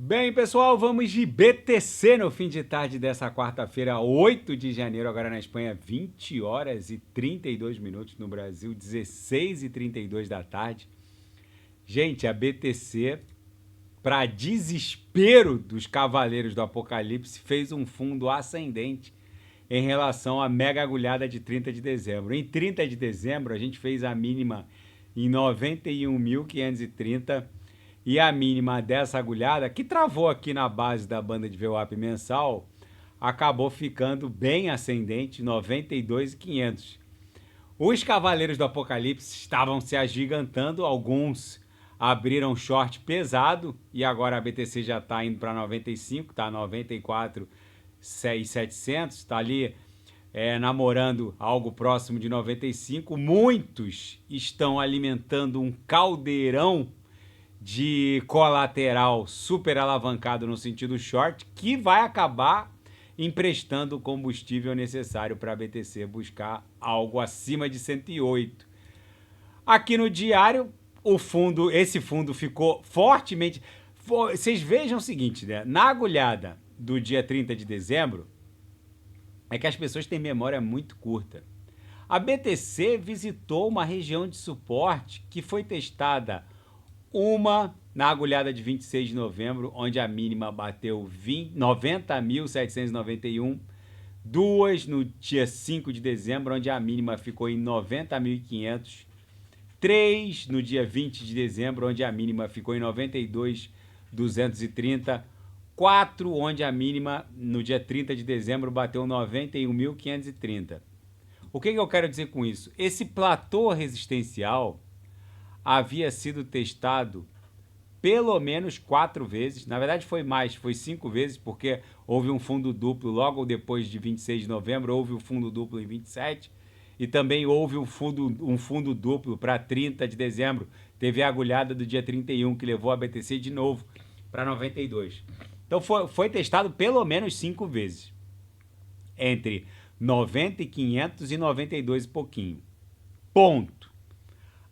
Bem, pessoal, vamos de BTC no fim de tarde dessa quarta-feira, 8 de janeiro, agora na Espanha, 20 horas e 32 minutos, no Brasil, 16 e 32 da tarde. Gente, a BTC, para desespero dos cavaleiros do Apocalipse, fez um fundo ascendente em relação à mega agulhada de 30 de dezembro. Em 30 de dezembro, a gente fez a mínima em 91.530 e a mínima dessa agulhada, que travou aqui na base da banda de VWAP mensal, acabou ficando bem ascendente, 92.500. Os cavaleiros do Apocalipse estavam se agigantando, alguns abriram short pesado e agora a BTC já está indo para 95, está 94.700, está ali namorando algo próximo de 95. Muitos estão alimentando um caldeirão de colateral super alavancado no sentido short, que vai acabar emprestando o combustível necessário para a BTC buscar algo acima de 108. Aqui no diário, esse fundo ficou fortemente... Vocês vejam o seguinte, né? Na agulhada do dia 30 de dezembro, é que as pessoas têm memória muito curta. A BTC visitou uma região de suporte que foi testada uma na agulhada de 26 de novembro, onde a mínima bateu 90.791. Duas no dia 5 de dezembro, onde a mínima ficou em 90.500. Três no dia 20 de dezembro, onde a mínima ficou em 92.230. 4, onde a mínima no dia 30 de dezembro bateu 91.530. O que eu quero dizer com isso? Esse platô resistencial havia sido testado pelo menos 4 vezes, na verdade foi mais, foi 5 vezes, porque houve um fundo duplo logo depois de 26 de novembro, houve um fundo duplo em 27, e também houve um fundo duplo para 30 de dezembro, teve a agulhada do dia 31, que levou a BTC de novo para 92. Então foi testado pelo menos 5 vezes, entre 90.500 e 92 e pouquinho. Ponto.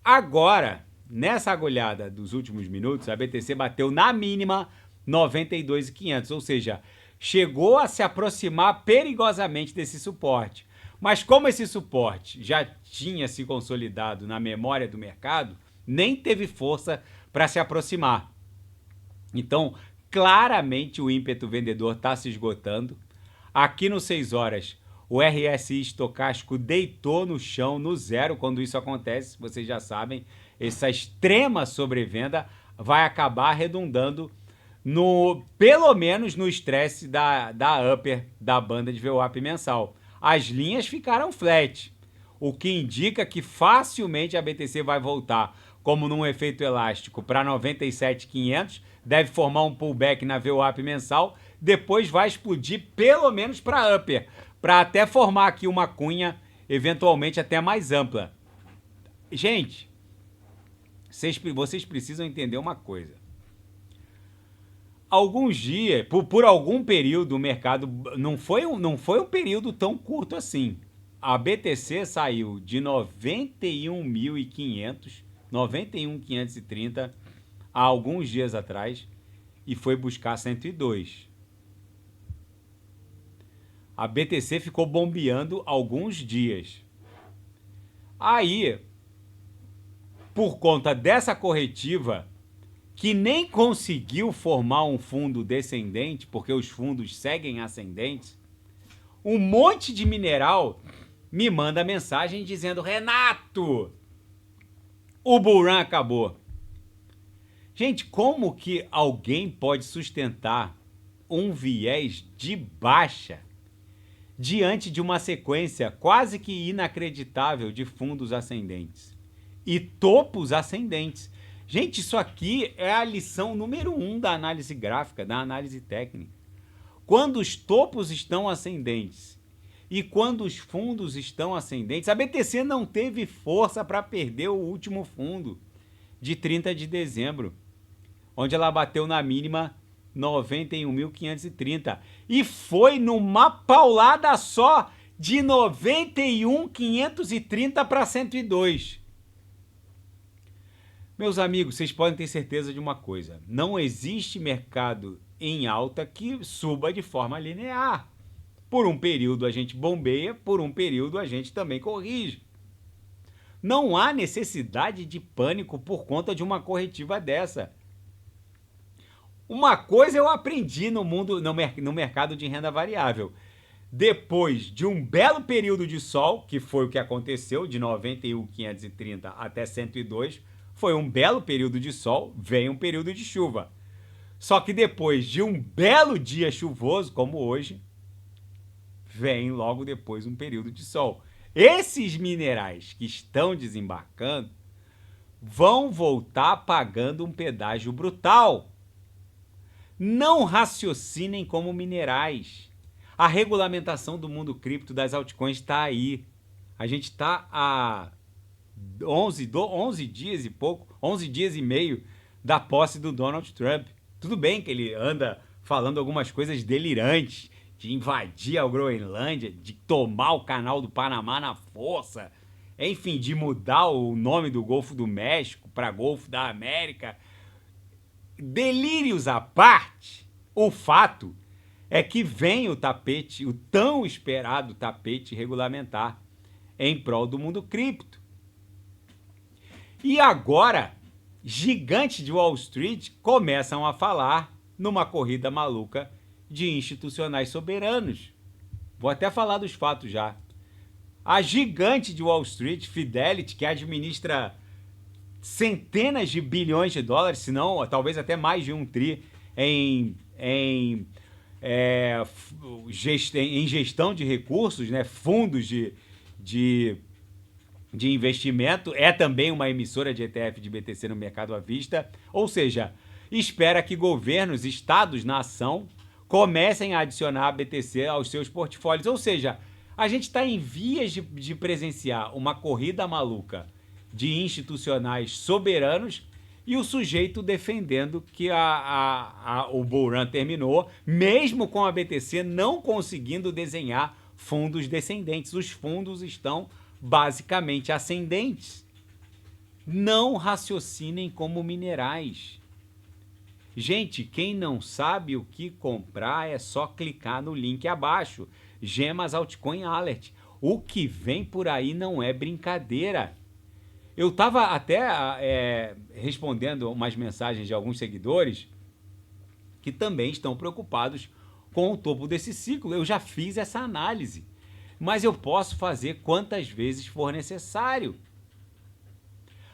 Agora, nessa agulhada dos últimos minutos, a BTC bateu na mínima 92.500, ou seja, chegou a se aproximar perigosamente desse suporte. Mas como esse suporte já tinha se consolidado na memória do mercado, nem teve força para se aproximar. Então, claramente o ímpeto vendedor está se esgotando. Aqui no 6 horas, o RSI estocástico deitou no chão, no zero, quando isso acontece, vocês já sabem, essa extrema sobrevenda vai acabar redundando pelo menos no estresse da upper da banda de VWAP mensal. As linhas ficaram flat, o que indica que facilmente a BTC vai voltar, como num efeito elástico, para 97.500, deve formar um pullback na VWAP mensal, depois vai explodir pelo menos para upper, para até formar aqui uma cunha, eventualmente até mais ampla. Gente, vocês precisam entender uma coisa. Alguns dias, por algum período, o mercado não foi um período tão curto assim. A BTC saiu de 91.500, 91.530 há alguns dias atrás e foi buscar 102. A BTC ficou bombeando alguns dias. Aí, por conta dessa corretiva, que nem conseguiu formar um fundo descendente, porque os fundos seguem ascendentes, um monte de mineral me manda mensagem dizendo: Renato, o bull run acabou. Gente, como que alguém pode sustentar um viés de baixa diante de uma sequência quase que inacreditável de fundos ascendentes e topos ascendentes? Gente, isso aqui é a lição número 1 da análise gráfica, da análise técnica. Quando os topos estão ascendentes e quando os fundos estão ascendentes, a BTC não teve força para perder o último fundo de 30 de dezembro, onde ela bateu na mínima 91.530 e foi numa paulada só de 91.530 para 102. Meus amigos, vocês podem ter certeza de uma coisa: não existe mercado em alta que suba de forma linear. Por um período a gente bombeia, por um período a gente também corrige. Não há necessidade de pânico por conta de uma corretiva dessa. Uma coisa eu aprendi no mercado de renda variável. Depois de um belo período de sol, que foi o que aconteceu, de 91.530 até 102, foi um belo período de sol, vem um período de chuva. Só que depois de um belo dia chuvoso, como hoje, vem logo depois um período de sol. Esses minerais que estão desembarcando vão voltar pagando um pedágio brutal. Não raciocinem como minerais. A regulamentação do mundo cripto das altcoins está aí. A gente está há 11 dias e pouco, 11 dias e meio da posse do Donald Trump. Tudo bem que ele anda falando algumas coisas delirantes, de invadir a Groenlândia, de tomar o canal do Panamá na força, enfim, de mudar o nome do Golfo do México para Golfo da América. Delírios à parte, o fato é que vem o tapete, o tão esperado tapete regulamentar em prol do mundo cripto. E agora, gigantes de Wall Street começam a falar numa corrida maluca de institucionais soberanos. Vou até falar dos fatos já. A gigante de Wall Street, Fidelity, que administra centenas de bilhões de dólares, se não, talvez até mais de 1 tri em gestão de recursos, né? Fundos de investimento, é também uma emissora de ETF de BTC no mercado à vista, ou seja, espera que governos, estados, nação, comecem a adicionar BTC aos seus portfólios, ou seja, a gente está em vias de presenciar uma corrida maluca de institucionais soberanos e o sujeito defendendo que o bull run terminou, mesmo com a BTC não conseguindo desenhar fundos descendentes. Os fundos estão basicamente ascendentes. Não raciocinem como minerais. Gente, quem não sabe o que comprar é só clicar no link abaixo. Gemas Altcoin Alert. O que vem por aí não é brincadeira. Eu estava até respondendo umas mensagens de alguns seguidores que também estão preocupados com o topo desse ciclo. Eu já fiz essa análise, mas eu posso fazer quantas vezes for necessário.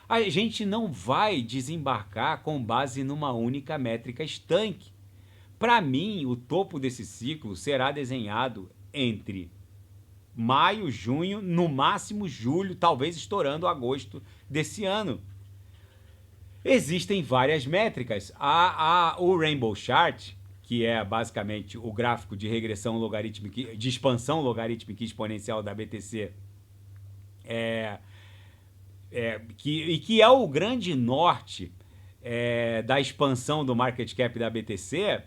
A gente não vai desembarcar com base numa única métrica estanque. Para mim, o topo desse ciclo será desenhado entre maio, junho, no máximo julho, talvez estourando agosto desse ano. Existem várias métricas. O Rainbow Chart, que é basicamente o gráfico de regressão logarítmica, de expansão logarítmica exponencial da BTC, que é o grande norte da expansão do market cap da BTC,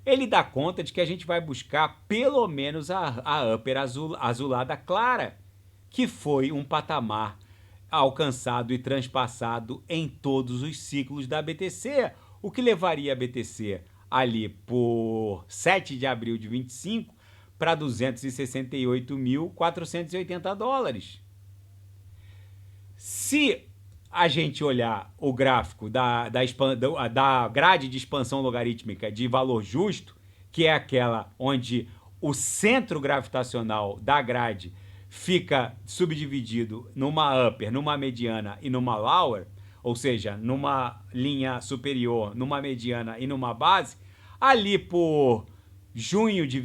ele dá conta de que a gente vai buscar pelo menos a upper azulada clara, que foi um patamar alcançado e transpassado em todos os ciclos da BTC, o que levaria a BTC ali por 7 de abril de 25 para 268.480 dólares. Se a gente olhar o gráfico da grade de expansão logarítmica de valor justo, que é aquela onde o centro gravitacional da grade fica subdividido numa upper, numa mediana e numa lower, ou seja, numa linha superior, numa mediana e numa base, ali por junho de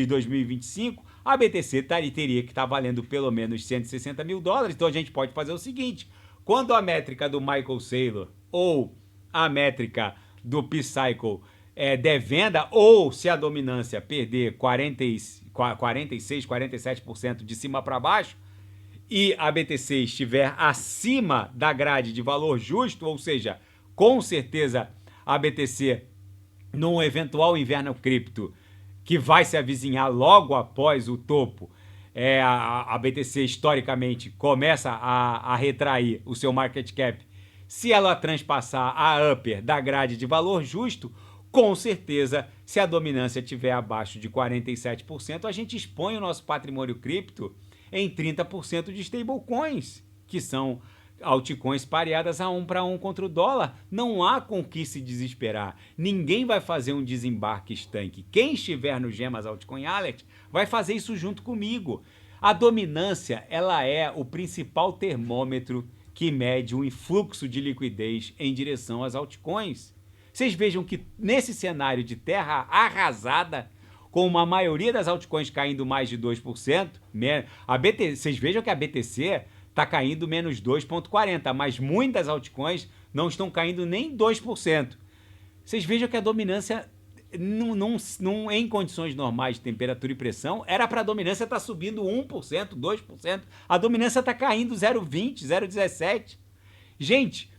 2025, a BTC teria que estar valendo pelo menos 160 mil dólares. Então a gente pode fazer o seguinte: quando a métrica do Michael Saylor ou a métrica do P-Cycle der venda, ou se a dominância perder 46, 47% de cima para baixo, e a BTC estiver acima da grade de valor justo, ou seja, com certeza a BTC, num eventual inverno cripto, que vai se avizinhar logo após o topo, a BTC historicamente começa a retrair o seu market cap Se ela transpassar a upper da grade de valor justo, com certeza, se a dominância estiver abaixo de 47%, a gente expõe o nosso patrimônio cripto em 30% de stablecoins, que são altcoins pareadas a 1 para 1 contra o dólar. Não há com que se desesperar. Ninguém vai fazer um desembarque estanque. Quem estiver no Gemas Altcoin Alert vai fazer isso junto comigo. A dominância, ela é o principal termômetro que mede o influxo de liquidez em direção às altcoins. Vocês vejam que nesse cenário de terra arrasada, com uma maioria das altcoins caindo mais de 2%, vocês vejam que a BTC está caindo menos 2,40%, mas muitas altcoins não estão caindo nem 2%. Vocês vejam que a dominância, em condições normais de temperatura e pressão, era para a dominância estar subindo 1%, 2%. A dominância está caindo 0,20%, 0,17%. Gente,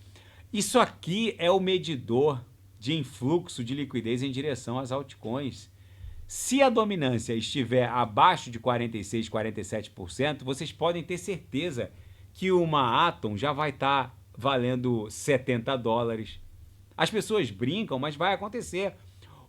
isso aqui é o medidor de influxo de liquidez em direção às altcoins. Se a dominância estiver abaixo de 46%, 47%, vocês podem ter certeza que uma Atom já vai estar valendo $70. As pessoas brincam, mas vai acontecer.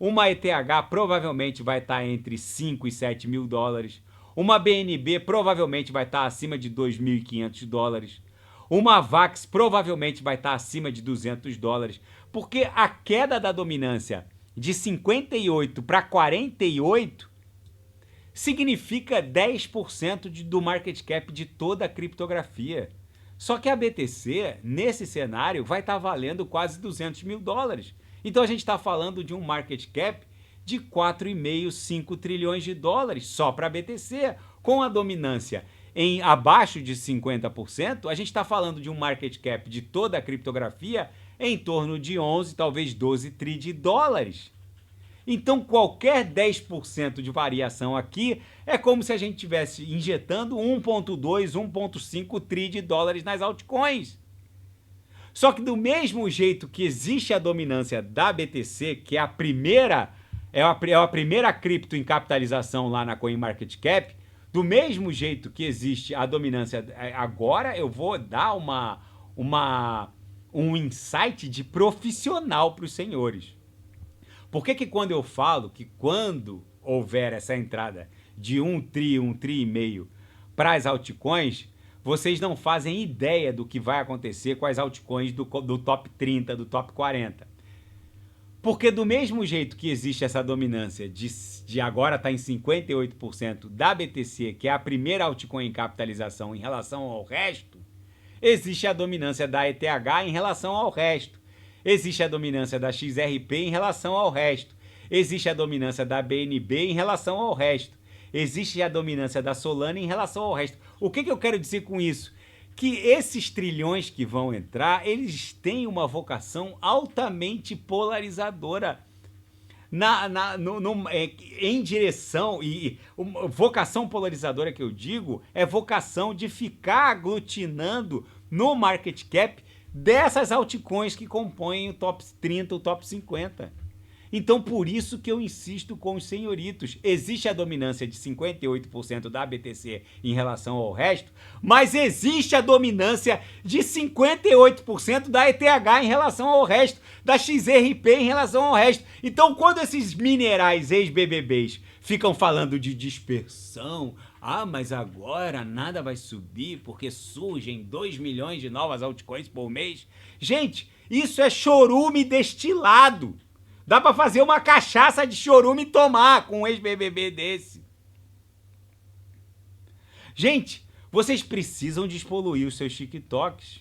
Uma ETH provavelmente vai estar entre 5 e 7 mil dólares. Uma BNB provavelmente vai estar acima de $2.500. Uma VAX provavelmente vai estar acima de $200. Porque a queda da dominância de 58 para 48 significa 10% do market cap de toda a criptografia. Só que a BTC, nesse cenário, vai estar valendo quase $200 mil. Então a gente está falando de um market cap de 4,5, 5 trilhões de dólares só para a BTC. Com a dominância em abaixo de 50%, a gente está falando de um market cap de toda a criptografia em torno de 11, talvez 12 tri de dólares. Então, qualquer 10% de variação aqui é como se a gente estivesse injetando 1,2, 1,5 tri de dólares nas altcoins. Só que do mesmo jeito que existe a dominância da BTC, que é a primeira cripto em capitalização lá na CoinMarketCap, do mesmo jeito que existe a dominância, agora eu vou dar um insight de profissional para os senhores. Por que quando eu falo que quando houver essa entrada de 1 tri, 1,5 tri para as altcoins, vocês não fazem ideia do que vai acontecer com as altcoins do top 30, do top 40. Porque do mesmo jeito que existe essa dominância de agora estar em 58% da BTC, que é a primeira altcoin em capitalização em relação ao resto, existe a dominância da ETH em relação ao resto. Existe a dominância da XRP em relação ao resto. Existe a dominância da BNB em relação ao resto. Existe a dominância da Solana em relação ao resto. O que eu quero dizer com isso? Que esses trilhões que vão entrar, eles têm uma vocação altamente polarizadora em direção, e vocação polarizadora que eu digo é vocação de ficar aglutinando no market cap dessas altcoins que compõem o top 30, o top 50. Então, por isso que eu insisto com os senhoritos. Existe a dominância de 58% da BTC em relação ao resto, mas existe a dominância de 58% da ETH em relação ao resto, da XRP em relação ao resto. Então, quando esses minerais ex-BBBs ficam falando de dispersão, mas agora nada vai subir porque surgem 2 milhões de novas altcoins por mês. Gente, isso é chorume destilado. Dá pra fazer uma cachaça de chorume e tomar com um ex-BBB desse. Gente, vocês precisam despoluir os seus TikToks.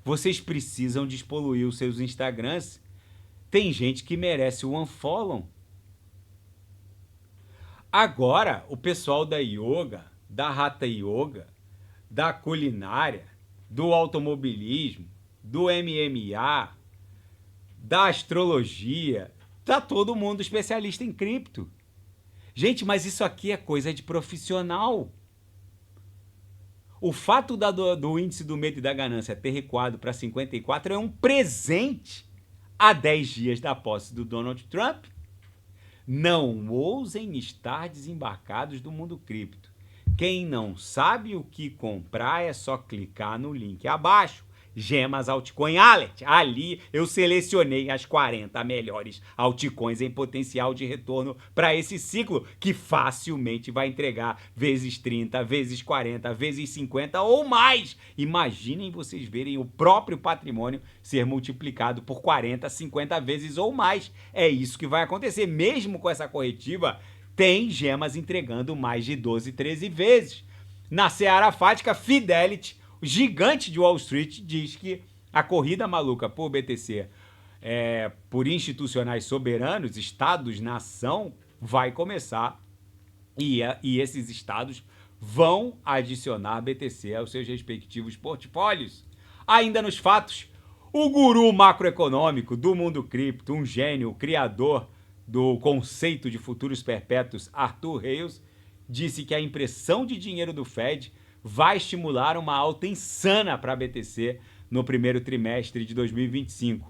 Vocês precisam despoluir os seus Instagrams. Tem gente que merece o unfollow. Agora, o pessoal da yoga, da Hatha Yoga, da culinária, do automobilismo, do MMA, da astrologia, tá todo mundo especialista em cripto. Gente, mas isso aqui é coisa de profissional. O fato do índice do medo e da ganância ter recuado para 54 é um presente a 10 dias da posse do Donald Trump. Não ousem estar desembarcados do mundo cripto. Quem não sabe o que comprar é só clicar no link abaixo. Gemas Altcoin Alert. Ali eu selecionei as 40 melhores altcoins em potencial de retorno para esse ciclo, que facilmente vai entregar vezes 30, vezes 40, vezes 50 ou mais. Imaginem vocês verem o próprio patrimônio ser multiplicado por 40, 50 vezes ou mais. É isso que vai acontecer. Mesmo com essa corretiva, tem gemas entregando mais de 12, 13 vezes. Na seara fática, Fidelity, o gigante de Wall Street, diz que a corrida maluca por BTC, por institucionais soberanos, estados-nação, vai começar e esses estados vão adicionar BTC aos seus respectivos portfólios. Ainda nos fatos, o guru macroeconômico do mundo cripto, um gênio, o criador do conceito de futuros perpétuos, Arthur Hayes, disse que a impressão de dinheiro do Fed vai estimular uma alta insana para a BTC no primeiro trimestre de 2025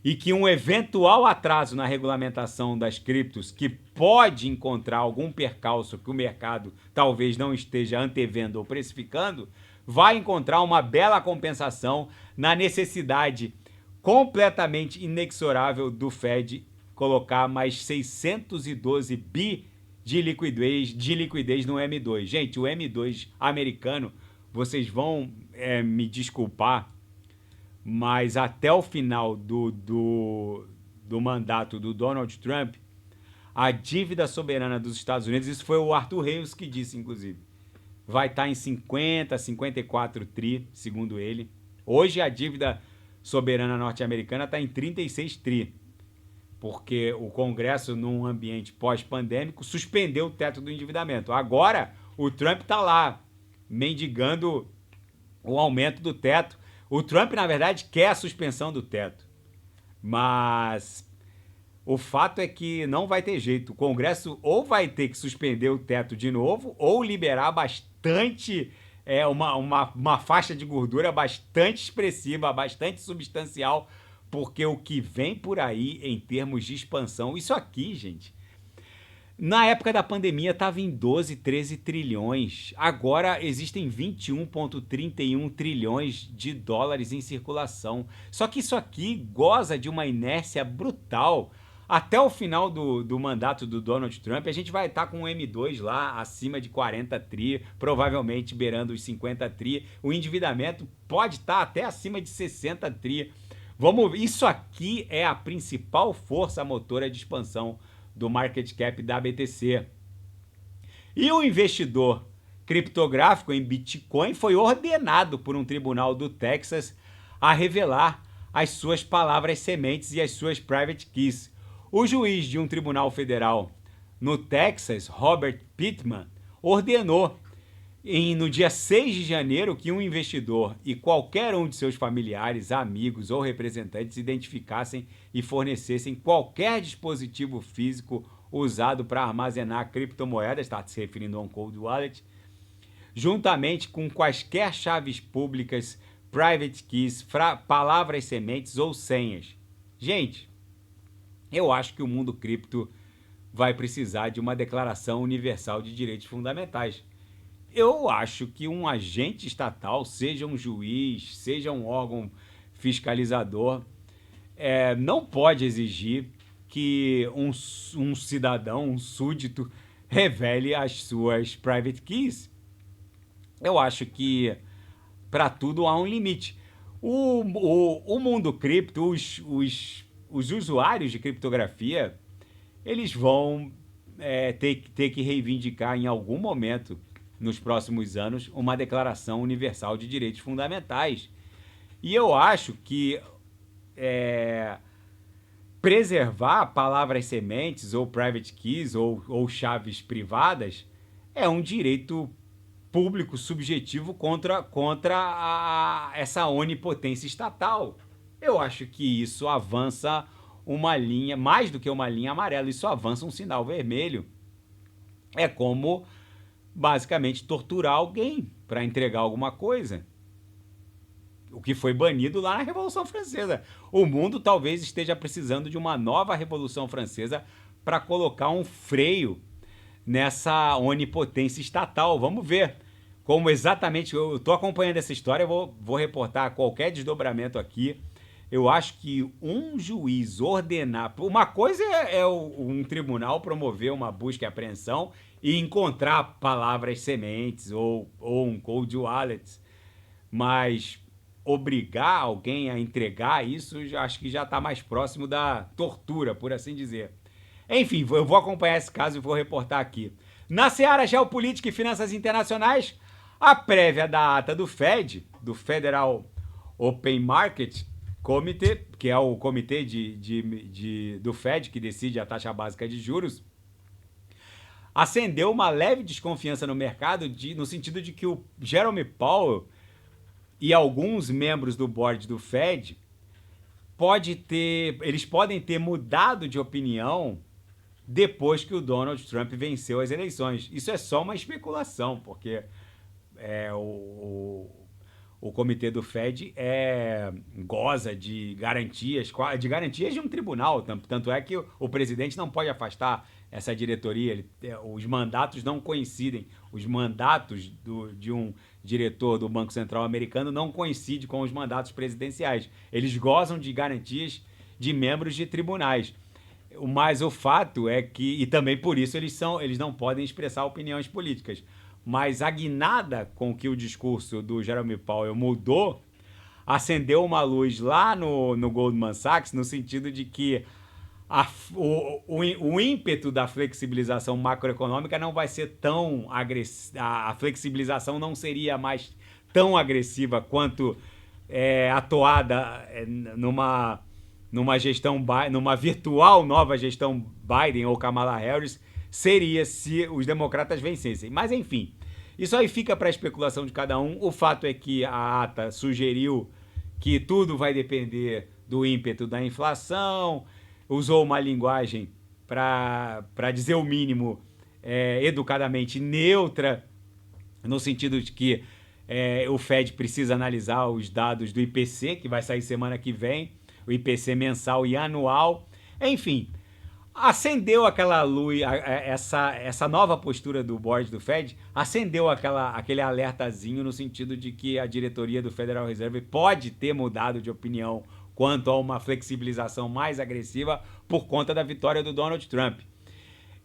e que um eventual atraso na regulamentação das criptos, que pode encontrar algum percalço que o mercado talvez não esteja antevendo ou precificando, vai encontrar uma bela compensação na necessidade completamente inexorável do Fed colocar mais 612 bi de liquidez no M2. Gente, o M2 americano, vocês vão me desculpar, mas até o final do mandato do Donald Trump, a dívida soberana dos Estados Unidos, isso foi o Arthur Hayes que disse, inclusive, vai estar em 50, 54 tri, segundo ele. Hoje a dívida soberana norte-americana está em 36 tri. Porque o Congresso, num ambiente pós-pandêmico, suspendeu o teto do endividamento. Agora, o Trump está lá, mendigando o aumento do teto. O Trump, na verdade, quer a suspensão do teto. Mas o fato é que não vai ter jeito. O Congresso ou vai ter que suspender o teto de novo, ou liberar bastante, uma faixa de gordura bastante expressiva, bastante substancial, porque o que vem por aí em termos de expansão, isso aqui, gente, na época da pandemia estava em 12, 13 trilhões. Agora existem 21,31 trilhões de dólares em circulação. Só que isso aqui goza de uma inércia brutal. Até o final do mandato do Donald Trump, a gente vai estar com um M2 lá acima de 40 tri, provavelmente beirando os 50 tri. O endividamento pode estar até acima de 60 tri. Isso aqui é a principal força motora de expansão do market cap da BTC. E o investidor criptográfico em Bitcoin foi ordenado por um tribunal do Texas a revelar as suas palavras sementes e as suas private keys. O juiz de um tribunal federal no Texas, Robert Pittman, ordenou no dia 6 de janeiro que um investidor e qualquer um de seus familiares, amigos ou representantes identificassem e fornecessem qualquer dispositivo físico usado para armazenar criptomoedas, está se referindo a um cold wallet, juntamente com quaisquer chaves públicas, private keys, palavras sementes ou senhas. Gente, eu acho que o mundo cripto vai precisar de uma declaração universal de direitos fundamentais. Eu acho que um agente estatal, seja um juiz, seja um órgão fiscalizador, não pode exigir que um cidadão, um súdito, revele as suas private keys. Eu acho que para tudo há um limite. O mundo cripto, os usuários de criptografia, eles vão ter que reivindicar em algum momento, nos próximos anos, uma declaração universal de direitos fundamentais. E eu acho que preservar palavras sementes ou private keys ou chaves privadas é um direito público subjetivo contra essa onipotência estatal. Eu acho que isso avança uma linha, mais do que uma linha amarela, isso avança um sinal vermelho. É como basicamente torturar alguém para entregar alguma coisa. O que foi banido lá na Revolução Francesa. O mundo talvez esteja precisando de uma nova Revolução Francesa para colocar um freio nessa onipotência estatal. Vamos ver. como exatamente. Eu estou acompanhando essa história, eu vou reportar qualquer desdobramento aqui. Eu acho que um juiz ordenar. Uma coisa é um tribunal promover uma busca e apreensão e encontrar palavras sementes ou um cold wallet, mas obrigar alguém a entregar isso, acho que já está mais próximo da tortura, por assim dizer. Enfim, eu vou acompanhar esse caso e vou reportar aqui. Na seara geopolítica e finanças internacionais, a prévia da ata do Fed, do Federal Open Market Committee, que é o comitê do Fed que decide a taxa básica de juros, acendeu uma leve desconfiança no mercado no sentido de que o Jerome Powell e alguns membros do board do Fed eles podem ter mudado de opinião depois que o Donald Trump venceu as eleições. Isso é só uma especulação, porque o comitê do Fed goza de garantias de um tribunal. Tanto é que o presidente não pode afastar essa diretoria. Os mandatos não coincidem. Os mandatos de um diretor do Banco Central americano não coincidem com os mandatos presidenciais. Eles gozam de garantias de membros de tribunais. Mas o fato é que, e também por isso eles não podem expressar opiniões políticas. Mas a guinada com que o discurso do Jerome Powell mudou acendeu uma luz lá no Goldman Sachs, no sentido de que o ímpeto da flexibilização macroeconômica não vai ser tão agressiva, a flexibilização não seria mais tão agressiva quanto atuada numa gestão, numa virtual nova gestão Biden ou Kamala Harris, seria se os democratas vencessem. Mas, enfim, isso aí fica para a especulação de cada um. O fato é que a ata sugeriu que tudo vai depender do ímpeto da inflação, usou uma linguagem, para dizer o mínimo, educadamente neutra, no sentido de que o Fed precisa analisar os dados do IPC, que vai sair semana que vem, o IPC mensal e anual. Enfim, acendeu aquela luz, essa nova postura do board do Fed, acendeu aquele alertazinho no sentido de que a diretoria do Federal Reserve pode ter mudado de opinião quanto a uma flexibilização mais agressiva por conta da vitória do Donald Trump.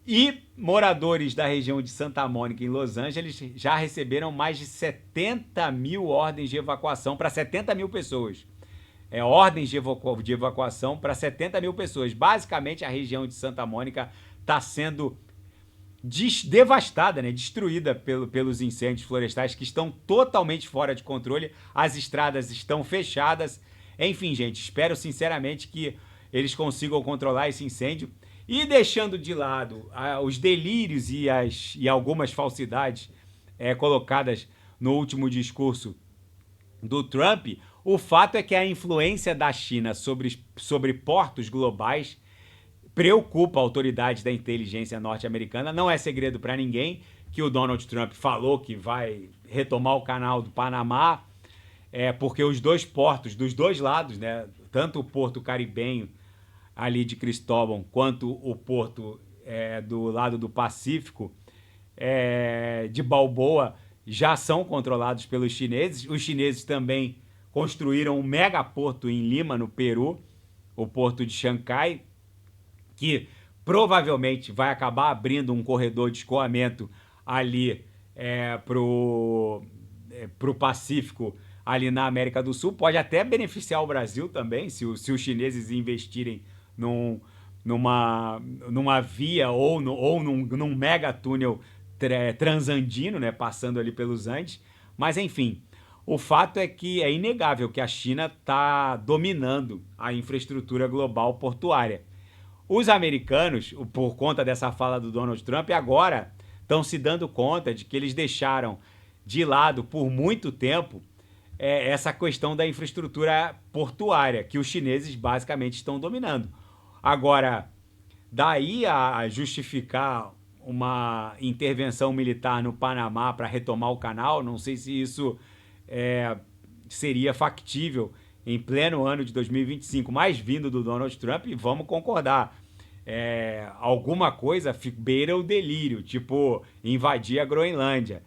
E moradores da região de Santa Mônica, em Los Angeles, já receberam mais de 70 mil ordens de evacuação para 70 mil pessoas. Ordens de evacuação para 70 mil pessoas. Basicamente, a região de Santa Mônica está sendo devastada, né? Destruída pelos incêndios florestais que estão totalmente fora de controle. As estradas estão fechadas. Enfim, gente, espero sinceramente que eles consigam controlar esse incêndio. E deixando de lado os delírios e algumas falsidades colocadas no último discurso do Trump, o fato é que a influência da China sobre portos globais preocupa a autoridade da inteligência norte-americana. Não é segredo para ninguém que o Donald Trump falou que vai retomar o canal do Panamá, porque os dois portos dos dois lados, né, tanto o porto caribenho ali de Cristóbal quanto o porto do lado do Pacífico de Balboa já são controlados pelos chineses. Os chineses também construíram um megaporto em Lima, no Peru, o porto de Xangai, que provavelmente vai acabar abrindo um corredor de escoamento ali pro Pacífico, ali na América do Sul. Pode até beneficiar o Brasil também, se os chineses investirem numa via ou num mega túnel transandino, né, passando ali pelos Andes. Mas, enfim, o fato é que é inegável que a China está dominando a infraestrutura global portuária. Os americanos, por conta dessa fala do Donald Trump, agora estão se dando conta de que eles deixaram de lado por muito tempo essa questão da infraestrutura portuária, que os chineses basicamente estão dominando. Agora, daí a justificar uma intervenção militar no Panamá para retomar o canal, não sei se isso seria factível em pleno ano de 2025, mas vindo do Donald Trump, vamos concordar, alguma coisa beira o delírio, tipo invadir a Groenlândia.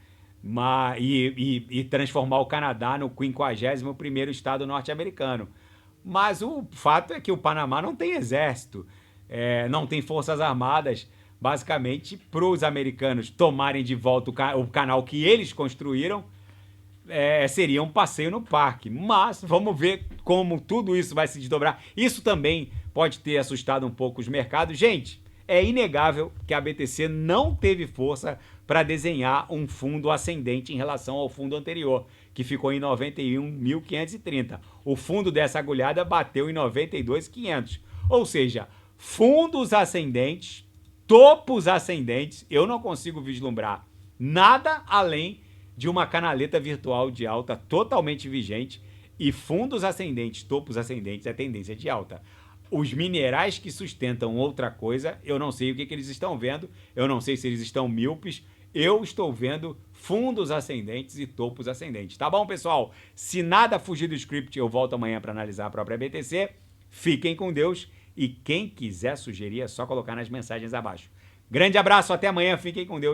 e transformar o Canadá no 51º estado norte-americano. Mas o fato é que o Panamá não tem exército, não tem forças armadas, basicamente para os americanos tomarem de volta o canal que eles construíram, seria um passeio no parque. Mas vamos ver como tudo isso vai se desdobrar. Isso também pode ter assustado um pouco os mercados. Gente, é inegável que a BTC não teve força para desenhar um fundo ascendente em relação ao fundo anterior, que ficou em 91.530. O fundo dessa agulhada bateu em 92.500. Ou seja, fundos ascendentes, topos ascendentes, eu não consigo vislumbrar nada além de uma canaleta virtual de alta totalmente vigente, e fundos ascendentes, topos ascendentes, é tendência de alta. Os minerais que sustentam outra coisa, eu não sei o que eles estão vendo, eu não sei se eles estão míopes, eu estou vendo fundos ascendentes e topos ascendentes. Tá bom, pessoal? Se nada fugir do script, eu volto amanhã para analisar a própria BTC. Fiquem com Deus e quem quiser sugerir é só colocar nas mensagens abaixo. Grande abraço, até amanhã, fiquem com Deus.